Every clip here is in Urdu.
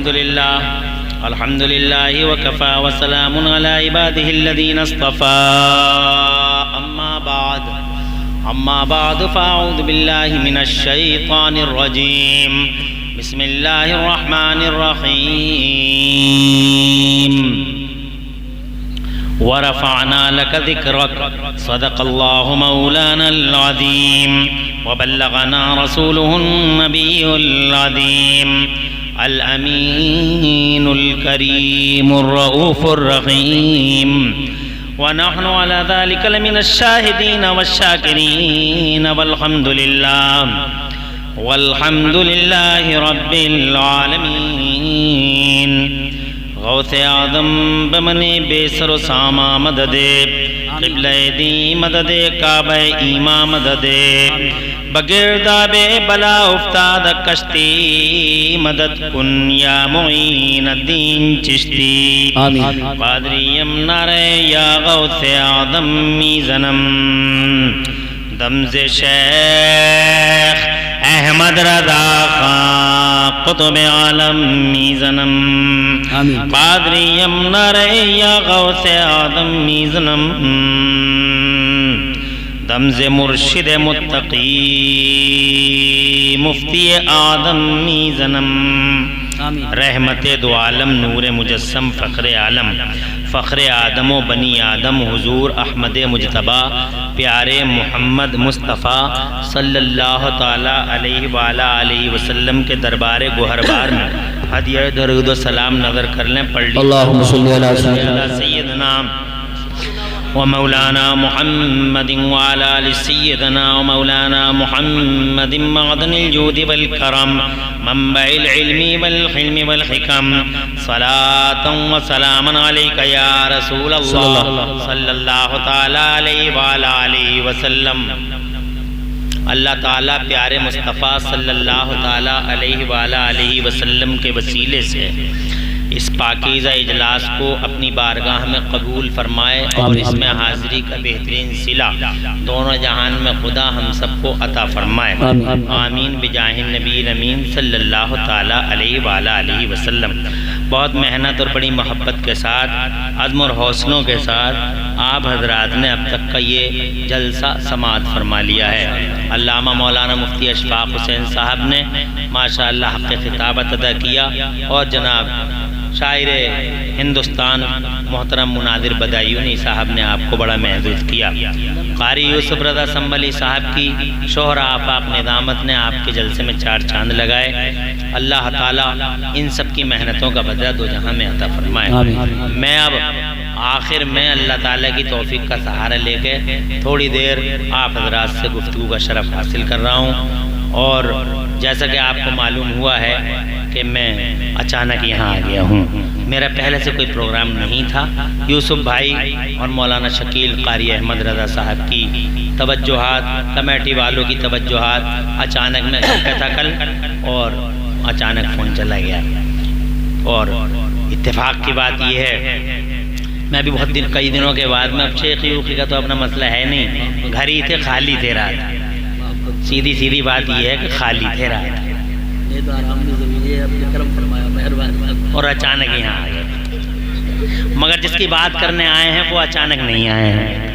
الحمد لله وكفى وسلام على عباده الذين اصطفى أما بعد فأعوذ بالله من الشيطان الرجيم بسم الله الرحمن الرحيم ورفعنا لك ذكرك صدق الله مولانا العظيم وبلغنا رسوله النبي العظيم الأمين الكريم الرؤوف الرحيم ونحن على ذلك لمن الشاهدين والشاكرين والحمد لله رب العالمين غوث اعظم بمن بسر و ساما مدد قبلہ دی مدد کعبہ ایما مدد بگرداب بلا افتاد کشتی مدد کن یا معین الدین چشتی آمین قادریم نعرے یا غوث اعظم میزنم دمز شیخ احمد رضا خان قطب عالم میزنم قادریم نعرے یا غوث اعظم میزنم دمز مرشد متقی مفتی آدم میزنم رحمت دو عالم نور مجسم فخر عالم فخر آدم و بنی آدم حضور احمد مجتبی پیارے محمد مصطفیٰ صلی اللہ تعالیٰ علیہ وآلہ علیہ وسلم کے دربار گوہربار میں ہدیہ درود و سلام نظر کر لیں پڑھ لیں اللہم صلی علی سیدنا ومولانا محمد وعلى آل سيدنا ومولانا محمد معدن الجود والكرم منبع العلم والحلم والحكم صلاة وسلاما عليك يا رسول الله صلى الله تعالى عليه وعلى آله وسلم اللہ تعالیٰ پیارے مصطفیٰ صلی اللہ تعالیٰ علیہ وآلہ علیہ وسلم کے وسیلے سے اس پاکیزہ اجلاس کو اپنی بارگاہ میں قبول فرمائے اور اس میں حاضری کا بہترین صلہ دونوں جہان میں خدا ہم سب کو عطا فرمائے آمین بجاہ النبی الامین صلی اللہ تعالیٰ علیہ وآلہ علیہ وسلم بہت محنت اور بڑی محبت کے ساتھ عزم اور حوصلوں کے ساتھ آپ حضرات نے اب تک کا یہ جلسہ سماعت فرما لیا ہے علامہ مولانا مفتی اشفاق حسین صاحب نے ماشاءاللہ حق خطابت ادا کیا اور جناب شاعر ہندوستان محترم مناظر بدایونی صاحب نے آپ کو بڑا محظوظ کیا قاری یوسف رضا سنبھلی صاحب کی شوہر آفاق ندامت نے آپ کے جلسے میں 4 چاند لگائے اللہ تعالیٰ ان سب کی محنتوں کا بدلہ دو جہاں میں عطا فرمائے میں اب آخر میں اللہ تعالیٰ کی توفیق کا سہارا لے کے تھوڑی دیر آپ حضرات سے گفتگو کا شرف حاصل کر رہا ہوں اور جیسا کہ آپ کو معلوم ہوا ہے کہ میں اچانک یہاں آ گیا ہوں میرا پہلے سے کوئی پروگرام نہیں تھا یوسف بھائی اور مولانا شکیل قاری احمد رضا صاحب کی توجہات کمیٹی والوں کی توجہات اچانک میں گھر پہ تھا کل اور اچانک فون چلا گیا اور اتفاق کی بات یہ ہے میں بھی بہت کئی دنوں کے بعد میں اب شیخ یوخی کا تو اپنا مسئلہ ہے نہیں گھر ہی تھے خالی تھے رات سیدھی بات یہ ہے کہ خالی تھے رات اور اچانک یہاں آ گئے مگر جس کی بات کرنے آئے ہیں وہ اچانک نہیں آئے ہیں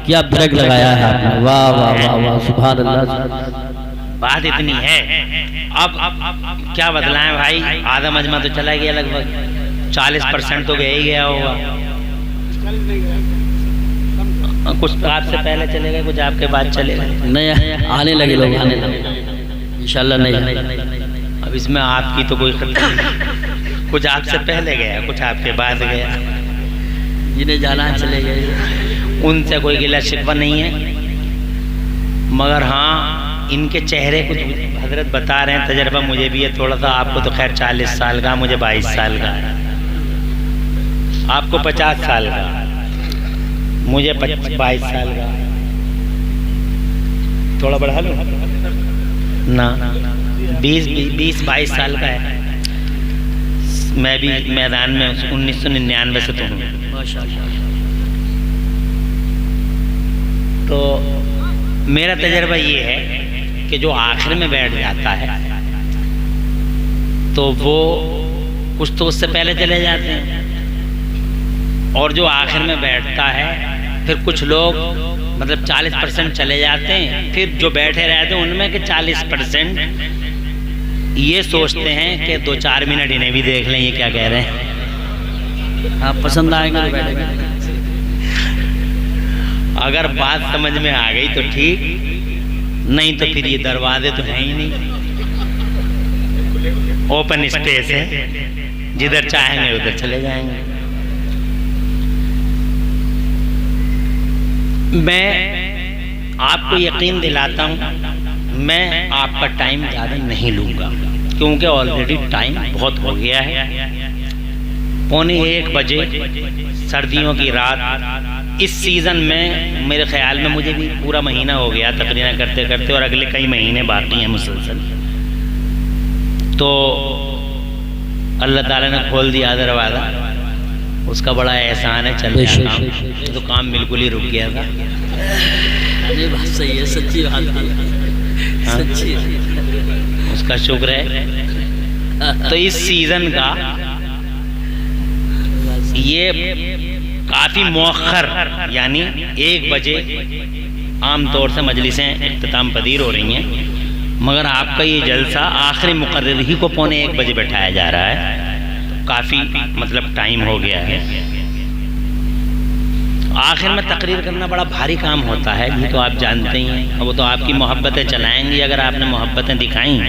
کیا بریک لگایا ہے آپ نے واہ واہ واہ واہ سبحان اللہ بات اتنی ہے اب کیا بدلائیں بھائی آدھا مجمع تو چلا گیا لگ بھگ 40% تو گیا ہی گیا ہوگا کچھ آپ سے پہلے چلے گئے کچھ آپ کے بعد چلے گئے نہیں آنے لگے لوگ آنے لگے انشاءاللہ نہیں اب اس میں آپ کی تو کوئی خطر کچھ آپ سے پہلے گیا کچھ آپ کے بعد گیا جنہیں جانا چلے گئے ان سے کوئی گلہ شکوہ نہیں ہے مگر ہاں ان کے چہرے کچھ حضرت بتا رہے ہیں تجربہ مجھے بھی ہے تھوڑا سا آپ کو تو خیر 40 سال کا مجھے 22 سال کا آپ کو 50 سال کا مجھے 22 سال کا تھوڑا بڑھا لو نا 20-22 سال کا ہے میں بھی میدان میں 1999 سے تو ہوں تو میرا تجربہ یہ ہے کہ جو آخر میں بیٹھ جاتا ہے تو وہ کچھ تو اس سے پہلے چلے جاتے ہیں، اور جو آخر میں بیٹھتا ہے پھر کچھ لوگ مطلب 40% چلے جاتے ہیں، پھر جو بیٹھے رہتے ہیں ان میں کہ 40% یہ سوچتے ہیں کہ 2-4 منٹ انہیں بھی دیکھ لیں یہ کیا کہہ رہے ہیں، آپ پسند آئیں گے تو بیٹھیں گے۔ اگر بات سمجھ میں آ گئی تو ٹھیک، نہیں تو پھر یہ دروازے تو ہیں ہی نہیں، اوپن اسپیس ہے، جدھر چاہیں گے ادھر چلے جائیں گے۔ میں آپ کو یقین دلاتا ہوں میں آپ کا ٹائم زیادہ نہیں لوں گا، کیونکہ آلریڈی ٹائم بہت ہو گیا ہے، 1:45 بجے سردیوں کی رات۔ اس سیزن میں میرے خیال میں مجھے بھی پورا مہینہ ہو گیا تقریر کرتے کرتے، اور اگلے کئی مہینے باقی ہیں مسلسل، تو اللہ تعالیٰ نے کھول دیا دروازہ، اس کا بڑا احسان ہے، چل رہا ہے، تو کام بالکل ہی رک گیا تھا۔ یہ بات صحیح ہے، سچی بات ہے، سچی ہے، اس کا شکر ہے۔ تو اس سیزن کا یہ کافی مؤخر، یعنی 1 بجے عام طور سے مجلسیں اختتام پذیر ہو رہی ہیں، مگر آپ کا یہ جلسہ آخری مقرر ہی کو 1:45 بجے بیٹھایا جا رہا ہے، کافی مطلب ٹائم ہو گیا ہے۔ آخر میں تقریر کرنا بڑا بھاری کام ہوتا ہے، یہ تو آپ جانتے ہی ہیں، وہ تو آپ کی محبتیں چلائیں گی اگر آپ نے محبتیں دکھائیں۔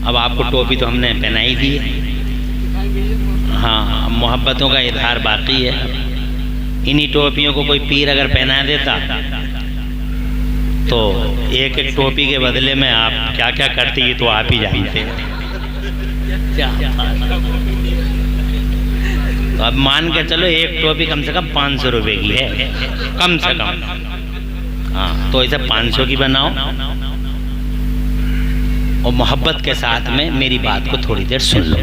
اب آپ کو ٹوپی تو ہم نے پہنائی دی ہے، ہاں محبتوں کا اظہار باقی ہے۔ انہی ٹوپیوں کو کوئی پیر اگر پہنا دیتا تو ایک ایک ٹوپی کے بدلے میں آپ کیا کیا کرتے یہ تو آپ ہی جانتے ہیں۔ تو اب مان کے چلو ایک ٹوپی کم سے کم 500 روپے کی ہے، کم سے کم، ہاں تو اسے 500 کی بناؤ، اور محبت کے ساتھ میں میری بات کو تھوڑی دیر سن لو۔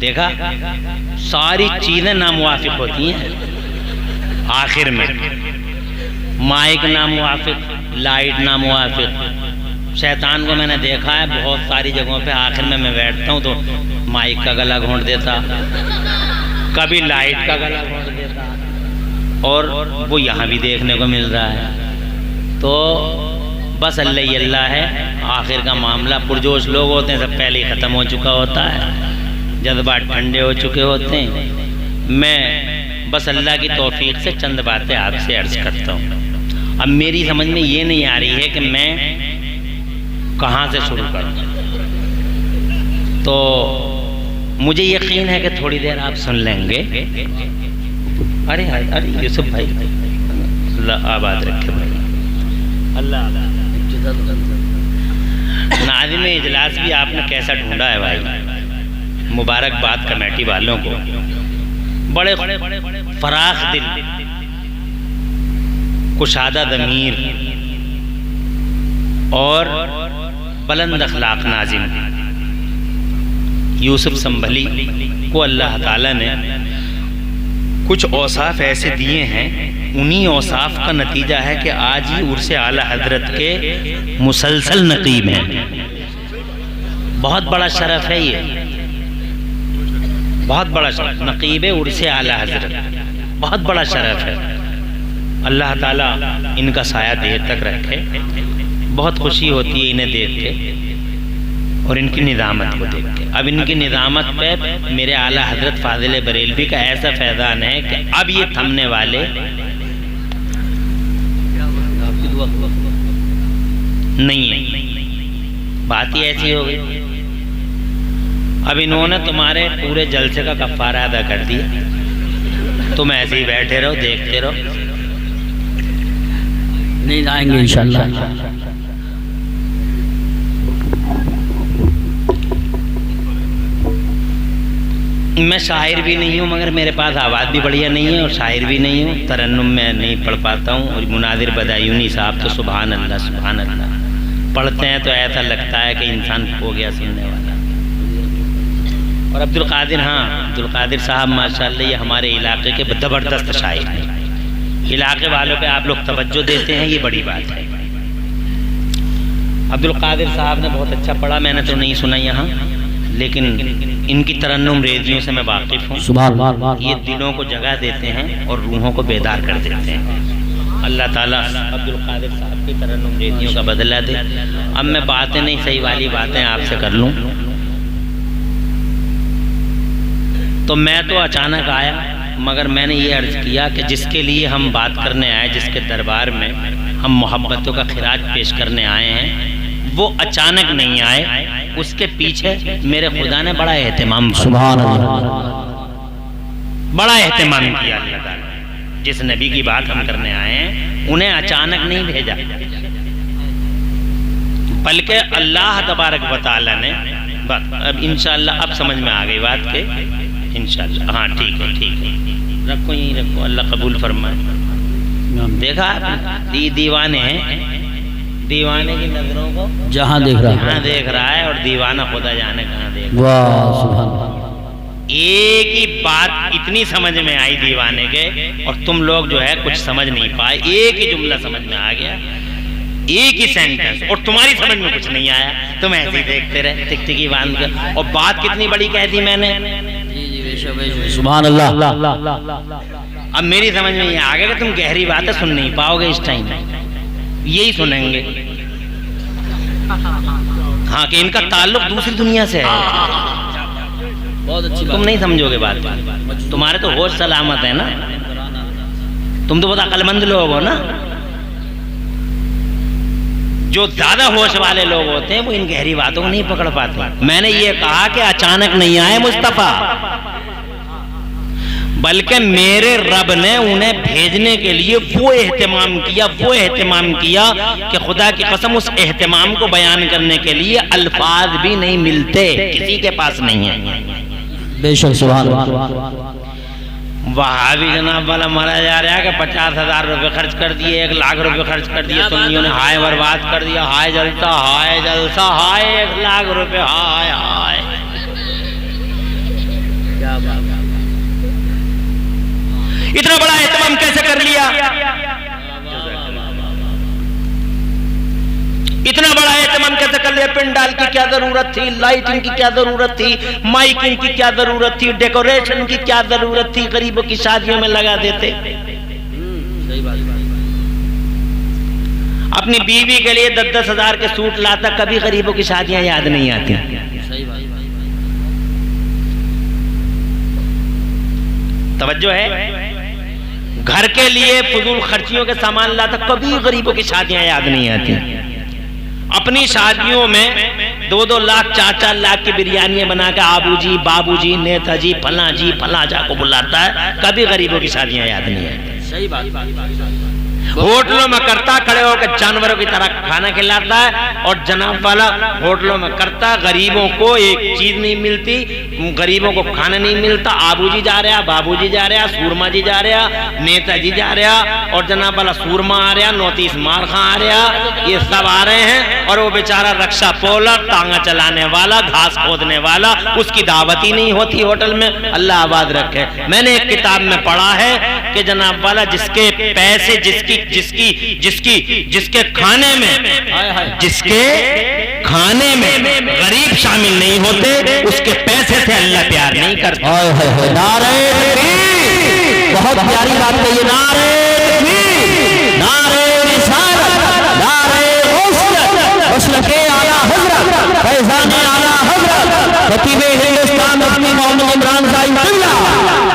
دیکھا ساری چیزیں ناموافق ہوتی ہیں، آخر میں مائک ناموافق، لائٹ ناموافق۔ شیطان کو میں نے دیکھا ہے بہت ساری جگہوں پہ، آخر میں بیٹھتا ہوں تو مائک کا گلا گھونٹ دیتا، کبھی لائٹ کا گلا گھونٹ دیتا، اور وہ یہاں بھی دیکھنے کو مل رہا ہے۔ تو بس اللہ ہی اللہ ہے، آخر کا معاملہ پرجوش لوگ ہوتے ہیں، سب پہلے ہی ختم ہو چکا ہوتا ہے، جذبات ٹھنڈے ہو چکے ہوتے ہیں۔ میں بس اللہ کی توفیق سے چند باتیں آپ سے عرض کرتا ہوں۔ اب میری سمجھ میں یہ نہیں آ رہی ہے کہ میں کہاں سے شروع کروں، تو مجھے یقین ہے کہ تھوڑی دیر آپ سن لیں گے۔ ارے یوسف بھائی، اللہ آباد رکھے بھائی، اللہ ناظم اجلاس بھی آپ نے کیسا ڈھونڈا ہے بھائی، مبارکباد کمیٹی والوں کو، بڑے فراخ دل، کشادہ ضمیر اور بلند اخلاق ناظم یوسف سنبھلی کو اللہ تعالیٰ نے کچھ اوصاف ایسے دیے ہیں، انہی اوصاف کا نتیجہ ہے کہ آج ہی عرس اعلیٰ حضرت کے مسلسل نقیب ہیں۔ بہت بڑا شرف ہے، یہ بہت بڑا شرف، نقیب عرس اعلیٰ حضرت، بہت بڑا شرف ہے۔ اللہ تعالیٰ ان کا سایہ دیر تک رکھے۔ بہت خوشی ہوتی ہے انہیں دیکھ کے اور ان کی نظامت کو دیکھ کے۔ اب ان کی نظامت پہ میرے اعلیٰ حضرت فاضل بریلوی کا ایسا فیضان ہے کہ اب یہ تھمنے والے نہیں ہیں، بات ہی ایسی ہو گئی۔ اب انہوں نے تمہارے پورے جلسے کا کفارہ ادا کر دیا، تم ایسے ہی بیٹھے رہو، دیکھتے رہو۔ نہیں آئیں گے انشاءاللہ۔ میں شاعر بھی نہیں ہوں، مگر میرے پاس آواز بھی بڑھیا نہیں ہے، اور شاعر بھی نہیں ہوں، ترنم میں نہیں پڑھ پاتا ہوں، اور مناظر بدایونی صاحب تو سبحان اللہ سبحان اللہ پڑھتے ہیں تو ایسا لگتا ہے کہ انسان کھو گیا سننے والا۔ اور عبدالقادر، ہاں عبدالقادر صاحب ماشاءاللہ یہ ہمارے علاقے کے زبردست شاعر ہیں، علاقے والوں پہ آپ لوگ توجہ دیتے ہیں، یہ بڑی بات ہے۔ عبد القادر صاحب نے بہت اچھا پڑھا، میں نے تو نہیں سنا یہاں، لیکن ان کی ترنم ریزیوں سے میں واقف ہوں۔ سبحان اللہ۔ یہ دلوں کو جگہ دیتے ہیں اور روحوں کو بیدار کر دیتے ہیں۔ اللہ تعالیٰ عبد القادر صاحب کی ترنم ریزیوں کا بدلہ دے۔ اب میں باتیں نہیں، صحیح والی باتیں آپ سے کر لوں۔ تو میں تو اچانک آیا، مگر میں نے یہ عرض کیا کہ جس کے لیے ہم بات کرنے آئے، جس کے دربار میں ہم محبتوں کا خراج پیش کرنے آئے ہیں، وہ اچانک نہیں آئے، اس کے پیچھے میرے خدا نے بڑا اہتمام کیا، سبحان اللہ، بڑا اہتمام کیا اللہ تعالیٰ۔ جس نبی کی بات ہم کرنے آئے ہیں انہیں اچانک نہیں بھیجا، بلکہ اللہ تبارک و تعالیٰ نے اب انشاءاللہ اب سمجھ میں آ گئی بات کہ انشاءاللہ ہاں ٹھیک ہے ٹھیک ہے، رکھو ہی رکھو، اللہ قبول فرمائے۔ دیکھا آپ دیوانے ہیں، دیوانے کی نظروں کو جہاں دیکھ رہا جہاں دیکھ رہا ہے، اور دیوانہ خدا جانے کہاں دیکھ رہا ہے۔ واہ سبحان اللہ۔ ایک ہی بات اتنی سمجھ میں آئی دیوانے کے، اور تم لوگ جو ہے کچھ سمجھ نہیں پائے، ایک ہی جملہ سمجھ میں آ گیا، ایک ہی سینٹنس، اور تمہاری سمجھ میں کچھ نہیں آیا، تم ایسے ہی دیکھتے رہے ٹک ٹکی باندھ کر۔ اور بات کتنی بڑی کہہ دی میں نے، سبحان اللہ۔ اب میری سمجھ میں یہ آ گیا کہ تم گہری باتیں سن نہیں پاؤ گے، اس ٹائم یہی سنیں گے، ہاں کہ ان کا تعلق دوسری دنیا سے ہے، بہت اچھی تم نہیں سمجھو گے بات، تمہارے تو ہوش سلامت ہے نا، تم تو بہت عقل مند لوگ ہو نا۔ جو زیادہ ہوش والے لوگ ہوتے ہیں وہ ان گہری باتوں کو نہیں پکڑ پاتے۔ میں نے یہ کہا کہ اچانک نہیں آئے مصطفیٰ، بلکہ میرے رب نے انہیں بھیجنے کے لیے وہ اہتمام کیا کہ خدا کی قسم اس اہتمام کو بیان کرنے کے لیے الفاظ بھی نہیں ملتے، کسی کے پاس نہیں ہے۔ بے شک سبحان اللہ۔ وہاں بھی جناب والا مارا جا رہا ہے کہ 50,000 روپے خرچ کر دیے، 1,00,000 روپے خرچ کر دیے، سنیوں نے ہائے برباد کر دیا، ہائے جلسہ، ہائے جلسہ، ہائے 1,00,000 روپے، ہائے ہائے۔ اتنا بڑا اہتمام کیسے کر لیا؟ اتنا بڑا اہتمام کیسے کر لیا؟ پنڈال کی کیا ضرورت تھی، لائٹنگ کی کیا ضرورت تھی، مائکنگ کی کیا ضرورت تھی، ڈیکوریشن کی کیا ضرورت تھی، غریبوں کی شادیوں میں لگا دیتے۔ اپنی بیوی کے لیے 10,000 ہزار کے سوٹ لاتا، کبھی غریبوں کی شادیاں یاد نہیں آتی۔ توجہ ہے؟ گھر کے لیے فضول خرچیوں کے سامان لاتا، کبھی غریبوں کی شادیاں یاد نہیں آتی۔ اپنی شادیوں میں 2-2 لاکھ 4-4 لاکھ کی بریانیاں بنا کے آبو جی، بابو جی، نیتا جی، فلاں جا کو بلاتا ہے، کبھی غریبوں کی شادیاں یاد نہیں آتی۔ ہوٹلوں میں کرتا، کھڑے ہو کے جانوروں کی طرح کھانا کھلاتا ہے، اور جناب والا ہوٹلوں میں کرتا، غریبوں کو ایک چیز نہیں ملتی، غریبوں کو کھانا نہیں ملتا، آبو جی جا رہا، بابو جی جا رہا، سورما جی جا رہا، نیتا جی جا رہا، اور جناب والا سورما آ رہا، نوتیس مار خاں آ رہا، یہ سب آ رہے ہیں، اور وہ بیچارہ رکشہ پولر، ٹانگا چلانے والا، گھاس کھودنے والا، اس کی دعوت ہی نہیں ہوتی ہوٹل میں۔ اللہ آباد رکھے۔ میں نے ایک کتاب میں پڑھا ہے کہ جناب والا جس کے پیسے، جس کے کھانے میں غریب شامل نہیں ہوتے، اس کے پیسے سے اللہ پیار نہیں کرتا۔ نعرہ تکبیر، بہت پیاری بات کہی ہے، نعرہ تکبیر، نعرہ رسالت، نعرہ غوثیت، مسلک اعلیٰ حضرت، فیضان اعلیٰ حضرت، خطیب ہندوستان مفتی محمد عمران صاحب قبلہ،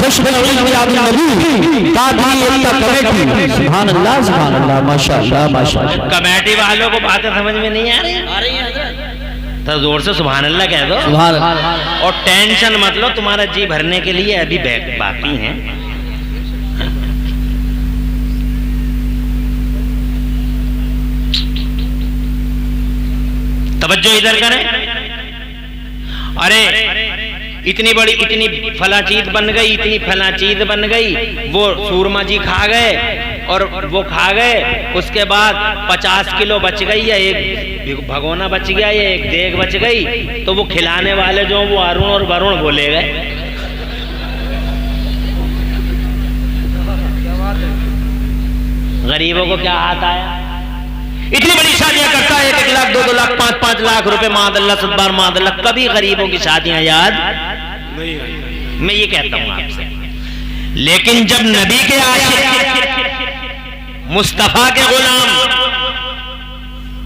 جشن عید عبد النبی، قادری ایتا کمیٹی۔ سبحان اللہ سبحان اللہ، ماشاءاللہ ماشاءاللہ۔ کمیٹی والوں کو باتیں سمجھ میں نہیں آ رہی ہیں؟ تو زور سے سبحان اللہ کہہ دو، سبحان اللہ۔ اور ٹینشن مت لو، تمہارا جی بھرنے کے لیے ابھی باقی ہیں۔ توجہ ادھر کریں۔ ارے اتنی بڑی، اتنی فلاں چیز بن گئی، اتنی فلاں چیز بن گئی، وہ سورما جی کھا گئے، اور وہ کھا گئے، اس کے بعد 50 کلو بچ گئی، یا ایک بھگونا بچ گیا، یا ایک دیگ بچ گئی، تو وہ کھلانے والے جو وہ ارون اور ورون بولے گئے، غریبوں کو کیا ہاتھ آیا؟ اتنی بڑی شادیاں کرتا ہے 1 لاکھ 2 لاکھ 5 لاکھ روپے معاذ اللہ ستبار معاذ اللہ، کبھی غریبوں کی شادیاں یاد نہیں آئی۔ میں یہ کہتا ہوں آپ سے، لیکن جب نبی کے عاشق مصطفیٰ کے غلام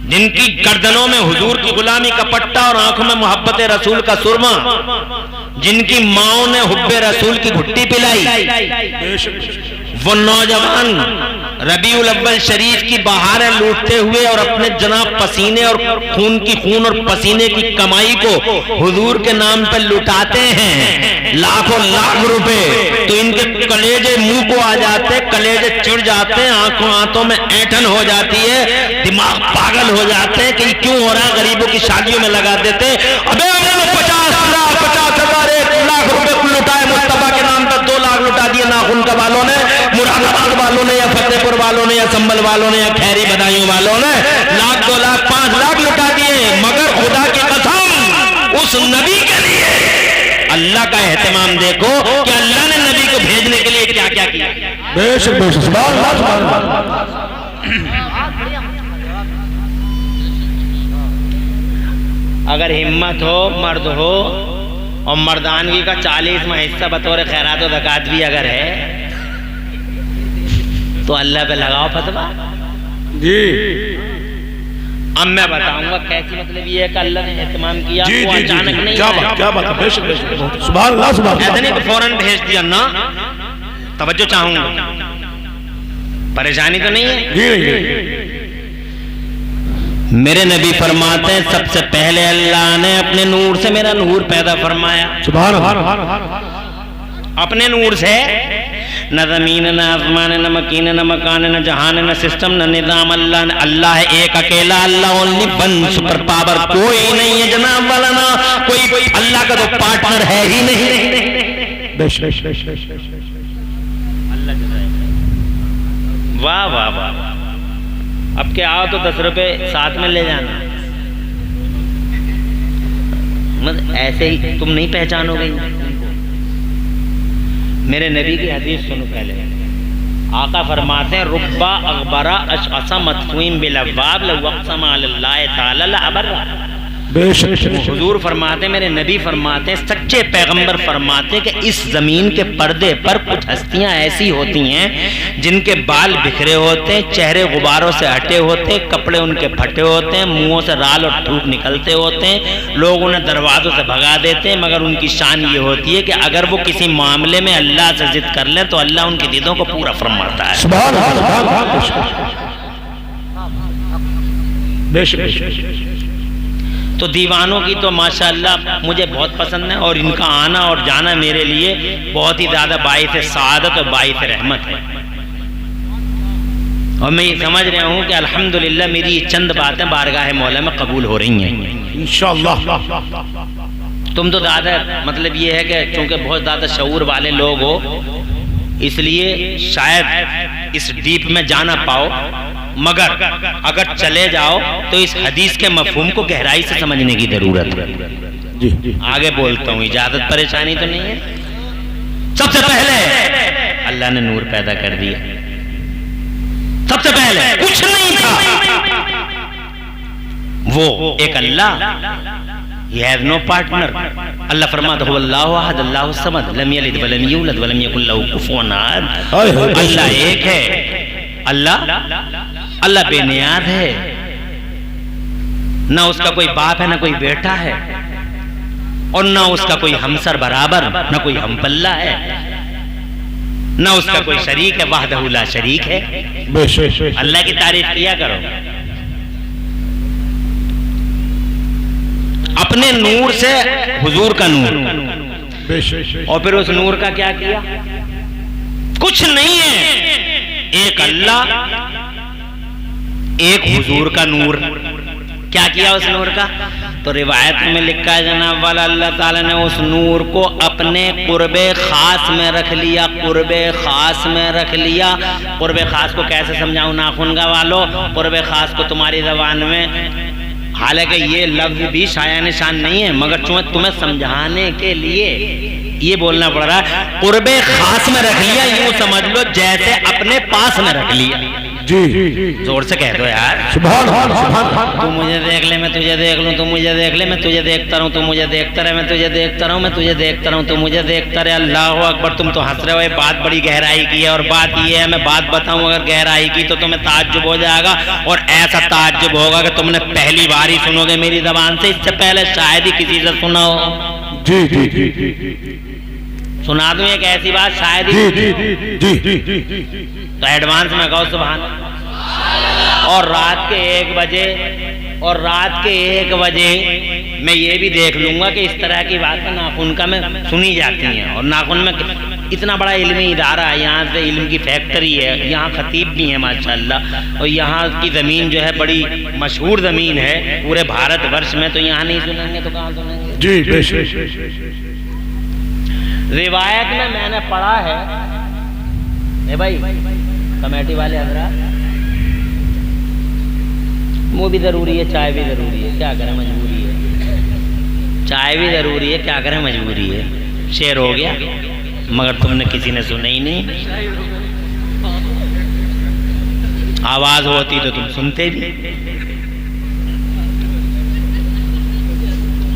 جن کی گردنوں میں حضور کی غلامی کا پٹا اور آنکھوں میں محبت رسول کا سرما، جن کی ماؤں نے حب رسول کی گھٹی پلائی، وہ نوجوان ربیع الاول شریف کی بہاریں لوٹتے ہوئے اور اپنے جناب پسینے اور خون اور پسینے کی کمائی کو حضور کے نام پر لٹاتے ہیں لاکھوں لاکھ روپے، تو ان کے کلیجے منہ کو آ جاتے، کلیجے چڑ جاتے، آنکھوں میں اینٹھن ہو جاتی ہے، دماغ پاگل ہو جاتے ہیں کہ یہ کیوں ہو رہا ہے، غریبوں کی شادیوں میں لگا دیتے۔ ابے 50,000 1 لاکھ روپے کو لٹائے مصطفیٰ کے نام پر، 2 لاکھ لٹا دیے ناخن کا والوں نے، مراد آباد والوں نے، یا فتح پور والوں نے، یا سنبل والوں نے، یا خیری بدایوں والوں نے، 1 لاکھ 2 لاکھ 5 لاکھ لٹا دیے، مگر خدا کی قسم اس نبی کے لیے اللہ کا اہتمام دیکھو کہ اللہ نے نبی کو بھیجنے کے لیے کیا کیا کیا۔ بے شک بے شک، سبحان اللہ سبحان اللہ۔ اگر ہمت ہو، مرد ہو، اور مردانگی کا 40واں حصہ بطور خیرات و زکات بھی اگر ہے تو اللہ پہ لگاؤ فتویٰ۔ جی اب میں بتاؤں گا کیسی، مطلب یہ ہے کہ اللہ نے اہتمام کیا، وہ اچانک نہیں آیا، کیا بات ہے، بے شک بے شک، سبحان اللہ سبحان اللہ۔ ایسا نہیں کہ فوراً بھیج دیا، نا، توجہ چاہوں گا، پریشانی تو نہیں ہے؟ جی میرے نبی فرماتے ہیں سب سے پہلے اللہ نے اپنے نور سے میرا نور پیدا فرمایا، سبحان اللہ، اپنے نور سے، نہ زمین نہ آسمان نہ مکین نہ مکان نہ جہان نہ سسٹم نہ نظام، اللہ ہے ایک اکیلا، اللہ اونلی ون، سپر پاور کوئی نہیں ہے جناب والا، نہ کوئی اللہ کا تو پارٹنر ہے ہی نہیں۔ واہ واہ واہ، اب کیا آؤ تو 10 روپے ساتھ میں لے جانا، ایسے ہی تم نہیں پہچانو گے۔ میرے نبی کی حدیث سنو پہلے، آقا فرماتے ہیں ربا اغبرا اشعث مدفوع بالابواب لو اقسم علی اللہ تعالی لابرہ۔ حضور فرماتے ہیں، میرے نبی فرماتے ہیں، سچے پیغمبر فرماتے ہیں کہ اس زمین کے پردے پر کچھ ہستیاں ایسی ہوتی ہیں جن کے بال بکھرے ہوتے ہیں، چہرے غباروں سے ہٹے ہوتے ہیں، کپڑے ان کے پھٹے ہوتے ہیں، منہوں سے رال اور تھوک نکلتے ہوتے ہیں، لوگ انہیں دروازوں سے بھگا دیتے ہیں، مگر ان کی شان یہ ہوتی ہے کہ اگر وہ کسی معاملے میں اللہ سے ضد کر لیں تو اللہ ان کی ضدوں کو پورا فرماتا ہے۔ سبحان اللہ۔ تو دیوانوں کی تو ماشاءاللہ مجھے بہت پسند ہے، اور ان کا آنا اور جانا میرے لیے بہت ہی زیادہ باعث سعادت اور باعث رحمت ہے، اور میں یہ سمجھ رہا ہوں کہ الحمدللہ میری یہ چند باتیں بارگاہ مولا میں قبول ہو رہی ہیں انشاءاللہ۔ تم تو زیادہ مطلب یہ ہے کہ چونکہ بہت زیادہ شعور والے لوگ ہو، اس لیے شاید اس ڈیپ میں جانا پاؤ، مگر اگر چلے جاؤ تو اس حدیث کے مفہوم کو گہرائی سے سمجھنے کی ضرورت ہے۔ آگے بولتا ہوں، اجازت، پریشانی تو نہیں ہے؟ سب سے پہلے اللہ نے نور پیدا کر دیا، سب سے پہلے کچھ نہیں تھا، وہ ایک اللہ، He has no partner۔ اللہ فرماتا ہے اللہ احد اللہ الصمد لم یلد ولم یولد ولم یکن لہ کفوا احد۔ اللہ ایک ہے، اللہ بے نیاز ہے، نہ اس کا کوئی باپ ہے نہ کوئی بیٹا ہے، اور نہ اس کا کوئی ہمسر برابر، نہ کوئی ہم پلہ ہے، نہ اس کا کوئی شریک ہے، وحدہ لا شریک ہے۔ اللہ کی تعریف کیا کرو۔ اپنے نور سے حضور کا نور، اور پھر اس نور کا کیا کیا؟ کچھ نہیں ہے، ایک اللہ، ایک حضور کا نور۔ کیا کیا اس نور کا؟ تو روایت میں لکھا ہے جناب والا اللہ تعالیٰ نے اس نور کو اپنے قرب خاص میں رکھ لیا، قرب خاص میں رکھ لیا۔ قرب خاص کو کیسے سمجھاؤں ناخن کا والو؟ قرب خاص کو تمہاری زبان میں، حالانکہ یہ لفظ بھی شایع نشان نہیں ہے، مگر چونکہ تمہیں سمجھانے کے لیے یہ بولنا پڑ رہا ہے، قرب خاص میں رکھ لیا، یوں سمجھ لو جیسے اپنے پاس میں رکھ لیا۔ جی زور سے کہہ دو یار. سبحان اللہ. تو مجھے دیکھ لے میں تجھے دیکھ لوں, تو مجھے دیکھ لے میں تجھے دیکھتا رہوں, تو مجھے دیکھتا رہے میں تجھے دیکھتا رہوں, میں تجھے دیکھتا رہوں تو مجھے دیکھتا رہے. اللہ اکبر. تم تو ہنس رہے ہو, یہ بات بڑی گہرائی کی ہے, اور بات یہ ہے میں بات بتاؤں اگر گہرائی کی تو تمہیں تعجب ہو جائے گا, اور ایسا تعجب ہوگا کہ تم نے پہلی بار ہی سنو گے میری زبان سے, اس سے پہلے شاید ہی کسی سے سنا ہو. جی جی جی سنا دوں ایک ایسی بات شاید ہی, تو ایڈوانس میں کہو سبحان. اور رات کے 1 بجے میں یہ بھی دیکھ لوں گا کہ اس طرح کی باتیں ناخن کا میں سنی جاتی ہیں, اور ناخن میں اتنا بڑا علمی ادارہ ہے, یہاں سے علم کی فیکٹری ہے, یہاں خطیب بھی ہیں ماشاءاللہ, اور یہاں کی زمین جو ہے بڑی مشہور زمین ہے پورے بھارت ورش میں, تو یہاں نہیں سنیں گے تو کہاں سنیں گے. جی بے شک. روایت میں نے پڑھا ہے, اے بھائی کمیٹی والے حضرات, وہ بھی ضروری ہے, چائے بھی ضروری ہے, کیا کریں مجبوری ہے, چائے بھی ضروری ہے, کیا کریں مجبوری ہے. شعر ہو گیا مگر تم نے کسی نے سنا ہی نہیں, آواز ہوتی تو تم سنتے بھی,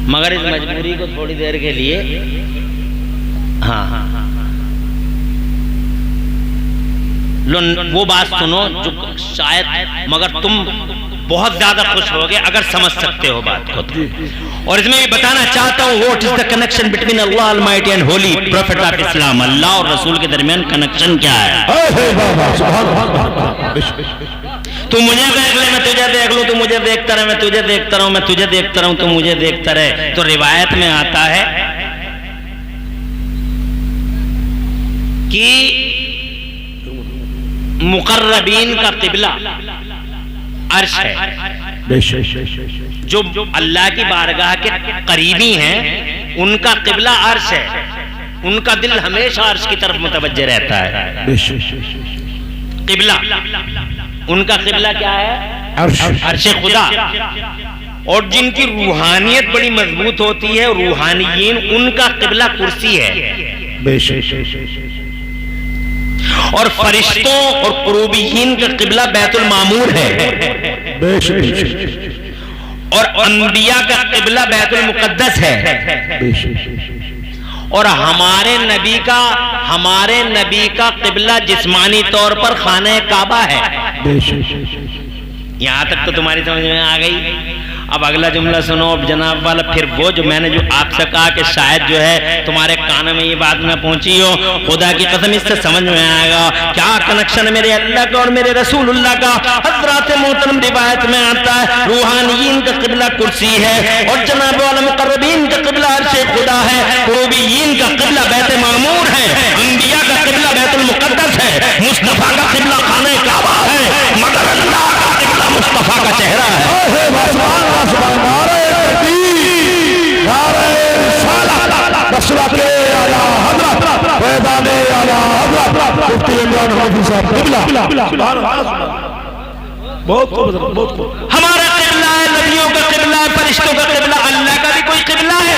مگر اس مجبوری کو تھوڑی دیر کے لیے ہاں وہ بات سنو جو شاید, مگر تم بہت زیادہ خوش ہوگے اگر سمجھ سکتے ہو بات کو. اور اس میں یہ بتانا چاہتا ہوں what is the connection between Allah Almighty and Holy Prophet of Islam. اللہ اور رسول کے درمیان کنیکشن کیا ہے؟ تو مجھے دیکھ لے میں تجھے دیکھ لوں, تو مجھے دیکھتا رہے میں تجھے دیکھتا رہوں, میں تجھے دیکھتا رہوں تو مجھے دیکھتا رہے. تو روایت میں آتا ہے کہ مقربین کا قبلہ عرش ہے, جو اللہ کی بارگاہ کے قریبی ہیں ان کا قبلہ عرش ہے, ان کا دل ہمیشہ عرش کی طرف متوجہ رہتا ہے. قبلہ ان کا قبلہ کیا ہے؟ عرش خدا. اور جن کی روحانیت بڑی مضبوط ہوتی ہے, روحانیین, ان کا قبلہ کرسی ہے. اور فرشتوں اور قروبیین کا قبلہ بیت المعمور ہے, اور انبیاء کا قبلہ بیت المقدس ہے, اور ہمارے نبی کا قبلہ جسمانی طور پر خانہ کعبہ ہے. یہاں تک تو تمہاری سمجھ میں آ گئی. اب اگلا جملہ سنو اب جناب والا, پھر وہ جو میں نے جو آپ سے کہا کہ شاید جو ہے تمہارے کانوں میں یہ بات نہ پہنچی ہو, خدا کی قسم اس سے سمجھ میں آئے گا کیا کنیکشن میرے اللہ کا اور میرے رسول اللہ کا. حضرات محترم روایت میں آتا ہے روحانیین کا قبلہ کرسی ہے, اور جناب والا مقربین کا قبلہ عرش خدا ہے, قروبیین کا قبلہ بیت معمور ہے, انبیاء کا قبلہ بیت المقدس ہے, مصطفیٰ کا قبلہ خانہ کعبہ ہے, مگر اللہ کا قبلہ مصطفیٰ کا چہرہ ہے. ہمارا قبلہ ہے, نبیوں کا قبلہ ہے, فرشتوں کا قبلہ, اللہ کا بھی کوئی قبلہ ہے.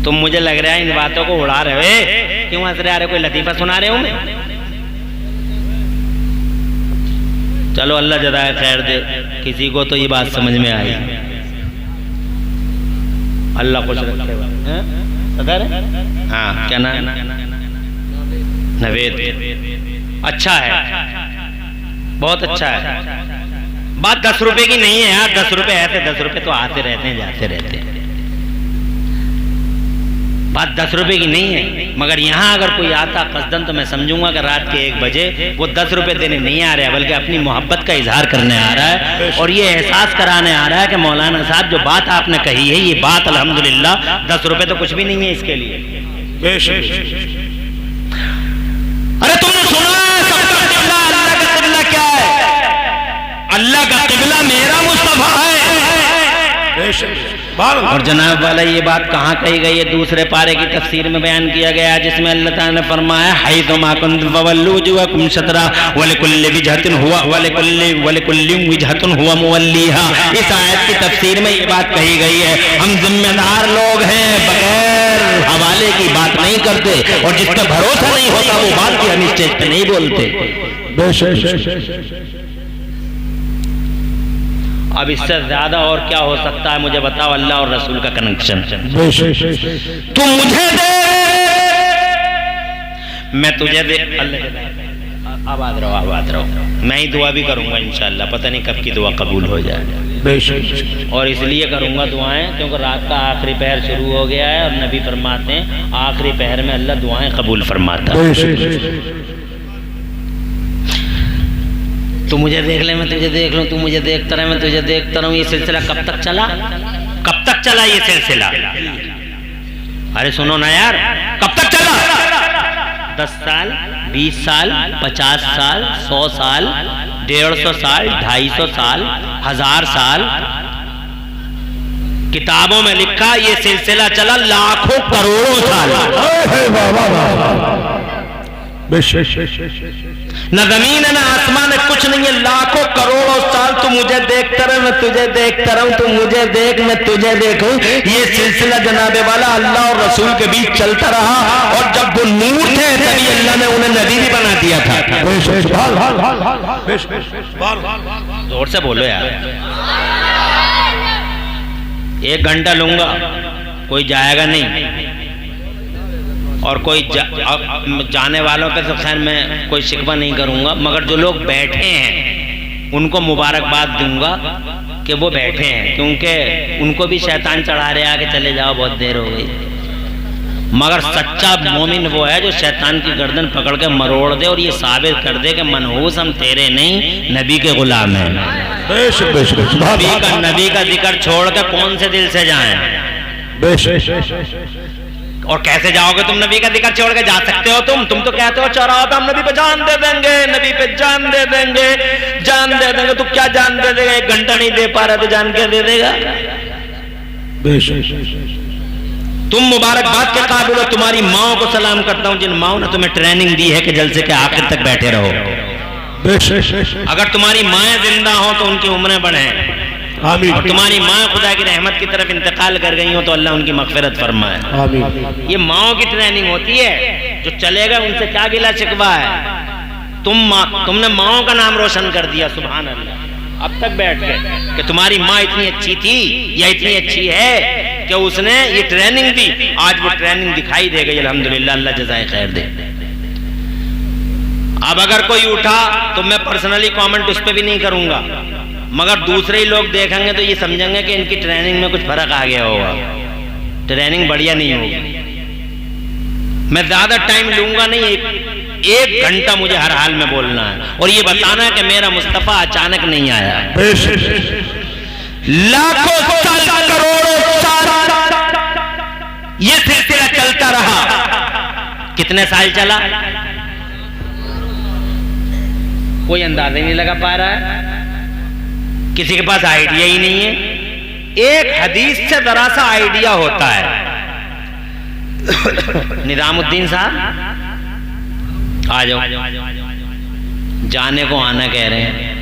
تم مجھے لگ رہا ہے ان باتوں کو اڑا رہے ہوئے, کیوں ہنس رہے, کوئی لطیفہ سنا رہے ہوں میں. چلو اللہ جزائے خیر دے, کسی کو تو یہ بات سمجھ میں آئی. اللہ خوش رکھے گا. ہاں کیا نام ہے؟ نوید. اچھا ہے, بہت اچھا ہے. بات 10 روپے کی نہیں ہے یار, 10 روپے ایسے, 10 روپے تو آتے رہتے ہیں جاتے رہتے ہیں. بات 10 روپے کی نہیں ہے, مگر یہاں اگر کوئی آتا قصدن تو میں سمجھوں گا کہ رات کے 1 بجے وہ 10 روپے دینے نہیں آ رہا ہے, بلکہ اپنی محبت کا اظہار کرنے آ رہا ہے, اور یہ احساس کرانے آ رہا ہے کہ مولانا صاحب جو بات آپ نے کہی ہے یہ بات الحمدللہ 10 روپے تو کچھ بھی نہیں ہے اس کے لیے. ارے تم نے سنا ہے سب کا قبلہ اللہ کا قبلہ کیا ہے؟ اللہ کا قبلہ میرا مصطفیٰ ہے. اور جناب والا یہ بات کہاں کہی گئی ہے؟ دوسرے پارے کی تفسیر میں بیان کیا گیا جس میں اللہ تعالیٰ نے فرمایا حیث ما کنتم فولوا وجوہکم شطرہ ولکل وجہۃ ہوا ولکل وجہۃ ہوا مولیھا۔ اس آیت کی تفسیر میں یہ بات کہی گئی ہے ہم ذمہ دار لوگ ہیں، بغیر حوالے کی بات نہیں کرتے، اور جس پہ بھروسہ نہیں ہوتا وہ بات کی ہم اسٹیج پہ نہیں بولتے۔ اب اس سے زیادہ اور کیا ہو سکتا ہے؟ مجھے بتاؤ اللہ اور رسول کا کنیکشن۔ تو مجھے دے میں تجھے دے، اللہ آباد رہو، میں ہی دعا بھی کروں گا انشاءاللہ، پتہ نہیں کب کی دعا قبول ہو جائے، اور اس لیے کروں گا دعائیں کیونکہ رات کا آخری پہر شروع ہو گیا ہے، اور نبی فرماتے ہیں آخری پہر میں اللہ دعائیں قبول فرماتا ہے۔ تو مجھے دیکھ لے میں تجھے دیکھ لوں، تو مجھے دیکھتا رہے میں تجھے دیکھتا رہوں، یہ سلسلہ کب تک چلا؟ کب تک چلا یہ سلسلہ؟ ارے سنو نا یار، کب تک چلا؟ 10 سال، 20 سال، 50 سال، 100 سال، 150 سال، 250 سال، 1000 سال؟ کتابوں میں لکھا یہ سلسلہ چلا لاکھوں کروڑوں سال۔ نہ زمین ہے نہ آسمان ہے، کچھ نہیں ہے، لاکھوں کروڑوں سال تو مجھے دیکھتا رہے میں تجھے دیکھتا رہوں، تو مجھے دیکھ میں تجھے دیکھوں، یہ سلسلہ جناب والا اللہ اور رسول کے بیچ چلتا رہا، اور جب وہ نور تھے تبھی اللہ نے انہیں نبی بھی بنا دیا تھا۔ زور سے بولو یار، 1 گھنٹہ لوں گا، کوئی جائے گا نہیں، اور کوئی جانے والوں پہ تو خیر میں کوئی شکوہ نہیں کروں گا، مگر جو لوگ بیٹھے ہیں ان کو مبارکباد دوں گا کہ وہ بیٹھے ہیں، کیونکہ ان کو بھی شیطان چڑھا رہے آگے چلے جاؤ بہت دیر ہو گئی، مگر سچا مومن وہ ہے جو شیطان کی گردن پکڑ کے مروڑ دے اور یہ ثابت کر دے کہ منحوس ہم تیرے نہیں نبی کے غلام ہیں۔ نبی کا ذکر چھوڑ کے کون سے دل سے جائیں؟ اور کیسے جاؤ گے تم نبی کا ذکر چھوڑ کے؟ جا سکتے ہو تم تو کہتے ہو چوراہوں پہ ہم نبی پہ جان دے دیں گے، نبی پہ جان دے دیں گے، جان دے دیں گے، تو کیا جان دے دے گا؟ 1 گھنٹہ نہیں دے پا رہا تو جان کے دے دے گا؟ تم مبارکباد کے قابل ہو، تمہاری ماؤں کو سلام کرتا ہوں جن ماؤں نے تمہیں ٹریننگ دی ہے کہ جلسے کے آخر تک بیٹھے رہو۔ اگر تمہاری مائیں زندہ ہوں تو ان کی عمریں بڑھیں، اور تمہاری ماں خدا کی رحمت کی طرف انتقال کر گئی ہوں تو اللہ ان کی مغفرت فرمائے۔ یہ ماؤں کی ٹریننگ ہوتی ہے، جو چلے گا ان سے کیا گلا شکوہ ہے؟ تم نے ماؤں کا نام روشن کر دیا، سبحان اللہ، اب تک بیٹھ گئے کہ تمہاری ماں اتنی اچھی تھی یا اتنی اچھی ہے کہ اس نے یہ ٹریننگ دی، آج وہ ٹریننگ دکھائی دے گئی، الحمدللہ، اللہ جزائے خیر دے۔ اب اگر کوئی اٹھا تو میں پرسنلی کامنٹ اس پہ بھی نہیں کروں گا، مگر دوسرے ہی لوگ دیکھیں گے تو یہ سمجھیں گے کہ ان کی ٹریننگ میں کچھ فرق آ گیا ہوگا، ٹریننگ بڑھیا نہیں ہوگی۔ میں زیادہ ٹائم لوں گا نہیں، 1 گھنٹہ مجھے ہر حال میں بولنا ہے، اور یہ بتانا ہے کہ میرا مصطفیٰ اچانک نہیں آیا، لاکھوں سال، کروڑوں سال یہ سلسلہ چلتا رہا۔ کتنے سال چلا؟ کوئی اندازہ نہیں لگا پا رہا ہے، کسی کے پاس آئیڈیا ہی نہیں ہے۔ ایک حدیث سے ذرا سا آئیڈیا ہوتا ہے۔ نظام الدین صاحب آ جاؤ، جانے کو آنا کہہ رہے ہیں۔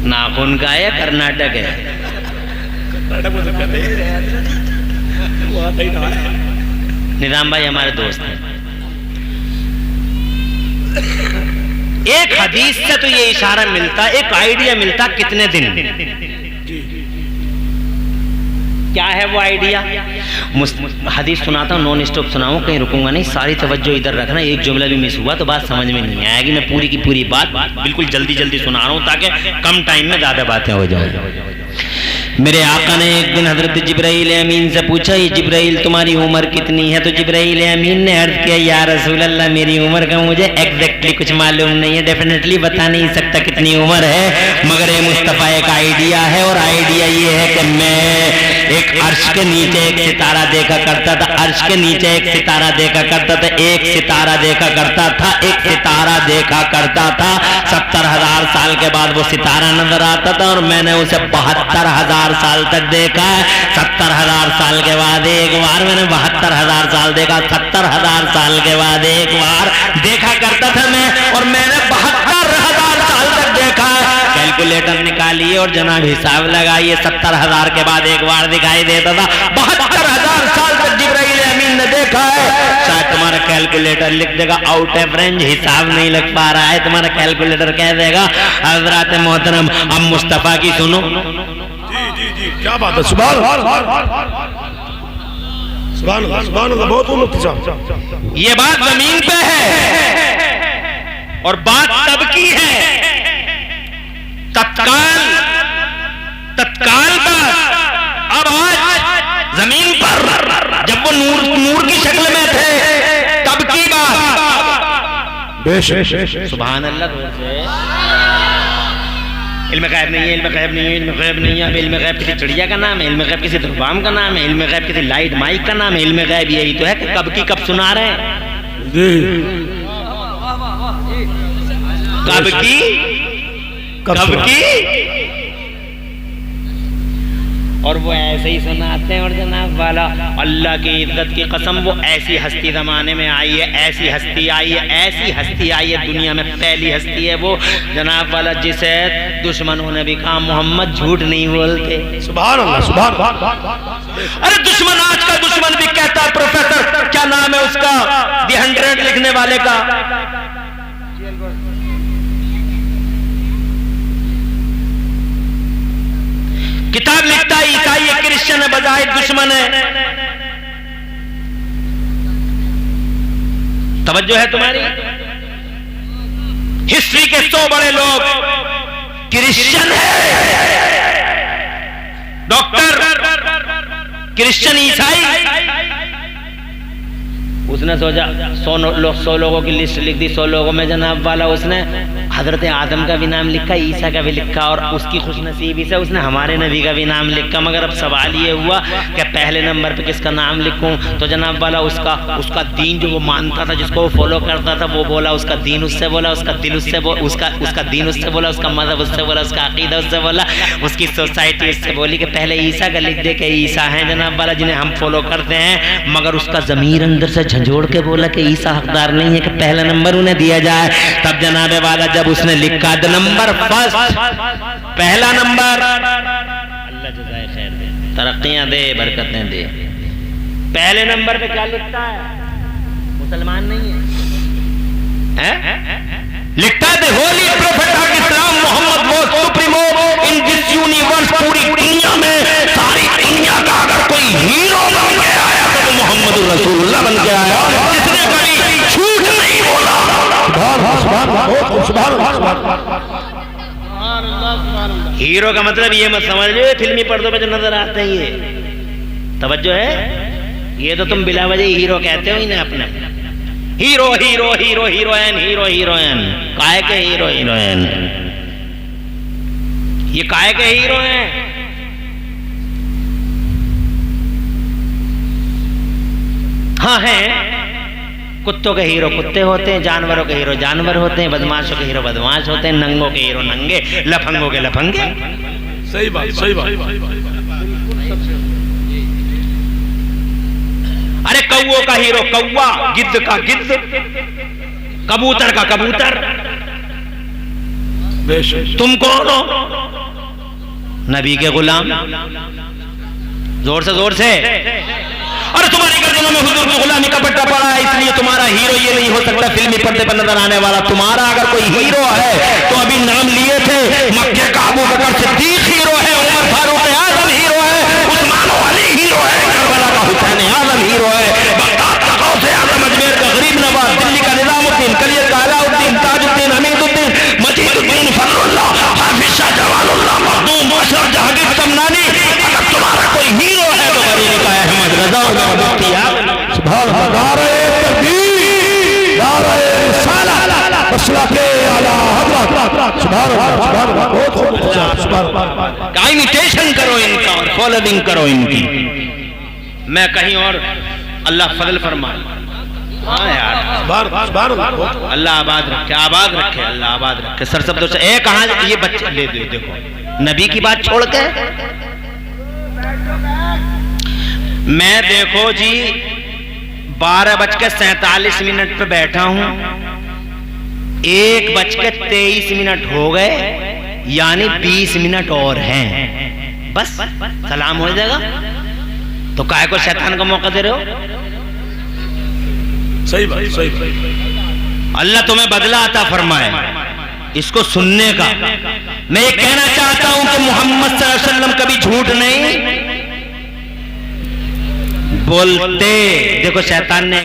ناخن کا ہے یا کرناٹک ہے؟ نظام بھائی ہمارے دوست ہیں۔ ایک حدیث سے تو یہ اشارہ ملتا، ایک آئیڈیا ملتا، کتنے دن؟ کیا ہے وہ آئیڈیا؟ حدیث سناتا ہوں، نون اسٹاپ سناؤں، کہیں رکوں گا نہیں، ساری توجہ ادھر رکھنا، ایک جملہ بھی مس ہوا تو بات سمجھ میں نہیں آئے گی۔ میں پوری کی پوری بات بالکل جلدی جلدی سنا رہا ہوں تاکہ کم ٹائم میں زیادہ باتیں ہو جائیں۔ میرے آقا نے ایک دن حضرت جبرائیل امین سے پوچھا یہ جبرائیل تمہاری عمر کتنی ہے؟ تو جبرائیل امین نے عرض کیا یا رسول اللہ میری عمر کا مجھے ایگزیکٹلی کچھ معلوم نہیں ہے، ڈیفینیٹلی بتا نہیں سکتا کتنی عمر ہے، مگر اے مصطفیٰ ایک آئیڈیا ہے، اور آئیڈیا یہ ہے کہ میں ایک عرش کے نیچے ایک ستارہ دیکھا کرتا تھا، عرش کے نیچے ایک ستارہ دیکھا کرتا تھا، ایک ستارہ دیکھا کرتا تھا، ایک ستارہ دیکھا کرتا تھا، 70,000 سال کے بعد وہ ستارہ نظر آتا تھا، اور میں نے اسے 72,000 سال تک دیکھا ہے۔ 70,000 سال کے بعد ایک بار میں نے 72,000 سال دیکھا، 70,000 سال کے بعد ایک بار دیکھا کرتا تھا میں، اور میں نے 72,000 سال تک دیکھا ہے۔ کیلکولیٹر نکالیے اور جناب حساب لگائیے، 70,000 کے بعد ایک بار دکھائی دیتا تھا، 72,000 سال تک جبرائیل امین نے دیکھا ہے۔ شاید تمہارا کیلکولیٹر لکھ دے گا آؤٹ آف رینج، حساب نہیں لگ پا رہا ہے، تمہارا کیلکولیٹر کہہ دے گا۔ حضرات محترم اب مصطفیٰ کی سنو، جی کیا بات ہے، سبحان اللہ سبحان اللہ سبحان اللہ، بہت مفتی صاحب، یہ بات زمین پہ ہے اور بات تب کی ہے، تتکال بات۔ اب آج زمین پر جب وہ نور کی شکل میں تھے تب کی بات، بے شک سبحان اللہ۔ علم غیب نہیں ہے، علم غیب نہیں ہے، علم غیب نہیں ہے۔ اب علم غیب کسی چڑیا کا نام ہے، علم غیب کسی دربام کا نام ہے، علم غیب کسی لائٹ مائک کا نام ہے، علم غیب یہی تو ہے کہ کب کی کب سنا رہے ہیں، کب کی اور وہ ایسے ہی سناتے ہیں۔ اور جناب والا اللہ کی عزت کی قسم، وہ ایسی ہستی زمانے میں آئی ہے، ایسی ہستی آئی ہے، ایسی ہستی آئی ہے، دنیا میں پہلی ہستی ہے وہ جناب والا جسے دشمنوں نے بھی کہا محمد جھوٹ نہیں بولتے، سبحان اللہ سبحان اللہ۔ ارے دشمن آج کا دشمن بھی کہتا ہے، پروفیسر کیا نام ہے اس کا، دی 100 لکھنے والے کا، کتاب لکھتا ہے عیسائی ہے، کرسچن ہے، بظاہر دشمن ہے۔ توجہ ہے تمہاری؟ ہسٹری کے 100 بڑے لوگ کرسچن ہے، ڈاکٹر کرسچن عیسائی۔ اس نے سوچا 100 لوگوں کی لسٹ لکھ دی، 100 لوگوں میں جناب والا اس نے حضرت آدم کا بھی نام لکھا، عیسیٰ کا بھی لکھا، اور اس کی خوش نصیبی سے اس نے ہمارے نبی کا بھی نام لکھا۔ مگر اب سوال یہ ہوا کہ پہلے نمبر پہ کس کا نام لکھوں؟ تو جناب والا اس کا دین جو وہ مانتا تھا، جس کو وہ فالو کرتا تھا، وہ بولا اس کا دین اس سے بولا، اس کا دل اس سے بولا، اس کا دین اس سے بولا، اس کا مذہب اس سے بولا، اس کا عقیدہ اس سے بولا، اس کی سوسائٹی اس سے بولی کہ پہلے عیسیٰ کا لکھ دے کہ عیسیٰ ہیں جناب والا جنہیں ہم فالو کرتے ہیں، مگر اس کا ضمیر اندر سے جھنجھوڑ کے بولا کہ عیسیٰ حقدار نہیں ہے کہ پہلا نمبر انہیں دیا جائے۔ تب جناب والا جب اس نے لکھا نمبر فرسٹ، پہلا نمبر، اللہ جزائے خیر دے، ترقیاں دے، برکتیں دے، پہلے نمبر پہ کیا لکھتا ہے؟ مسلمان نہیں ہے، لکھتا ہے ہولی پروفیٹ آف اسلام محمد وہ سپریمو ان دس یونیورس، پوری دنیا میں، ساری دنیا کا اگر کوئی ہیرو بن کے آیا تو محمد رسول اللہ بن کے آیا، جس نے کبھی جھوٹ نہیں بولا۔ ہیرو کا مطلب یہ مت سمجھ لو فلمی پردوں پہ جو نظر آتے ہیں، یہ توجہ ہے، یہ تو تم بلا وجہ ہیرو کہتے ہو انہیں اپنے، hero hero hero heroine, hero heroine, کائے کے ہیرو ہیروئن، یہ کائے کے ہیرو ہیں؟ ہاں ہیں، کتوں کے ہیرو کتے ہوتے ہیں، جانوروں کے ہیرو جانور ہوتے ہیں، بدماشوں کے ہیرو بدماش ہوتے ہیں، ننگوں کے ہیرو ننگے، لفنگوں کے لفنگے۔ صحیح بات صحیح بات۔ ارے کووں کا ہیرو کوا، گدھ کا گدھ، کبوتر کا کبوتر، تم کون ہو؟ نبی کے غلام، زور سے اور تمہاری گردنوں میں حضور کی غلامی کا پٹا پڑا ہے، اس لیے تمہارا ہیرو یہ نہیں ہو سکتا فلمی پردے پر نظر آنے والا۔ تمہارا اگر کوئی ہیرو ہے تو ابھی نام لیے تھے، مکے کا ابو بکر صدیق ہیرو ہے، عمر فاروق اعظم ہیرو ہے، عثمان علی ہیرو ہے، کربلا کا حسین اعظم ہیرو ہے، بغداد کا غوث اعظم، اجمیر کا غریب نواز، دلی کا نظام الدین، کلیت کا علاء الدین، تاج الدین، حمید الدین، مجید الدین، فضل اللہ، حافظ شاہ جوال اللہ مخدوم، اشرف جہانگیر سمنانی، سبحان اللہ سبحان اللہ بہت خوب سبحان اللہ کہ امیٹیشن کرو ان کا اور فالوئنگ کرو ان کی. میں کہیں اور اللہ فضل فرمائے. ہاں یار سبحان اللہ اللہ آباد رکھے, آباد رکھے, اللہ آباد رکھے. سر سب دوست اے کہاں یہ بچے لے دے دیکھو نبی کی بات چھوڑ کے. میں دیکھو جی 12:47 پہ بیٹھا ہوں, 1:23 ہو گئے, یعنی 20 منٹ اور ہیں, بس سلام ہو جائے گا. تو کائے کو شیطان کا موقع دے رہے ہو؟ صحیح بات صحیح بات. اللہ تمہیں بدلہ عطا فرمائے اس کو سننے کا. میں یہ کہنا چاہتا ہوں کہ محمد صلی اللہ علیہ وسلم کبھی جھوٹ نہیں بولتے. دیکھو شیطان نے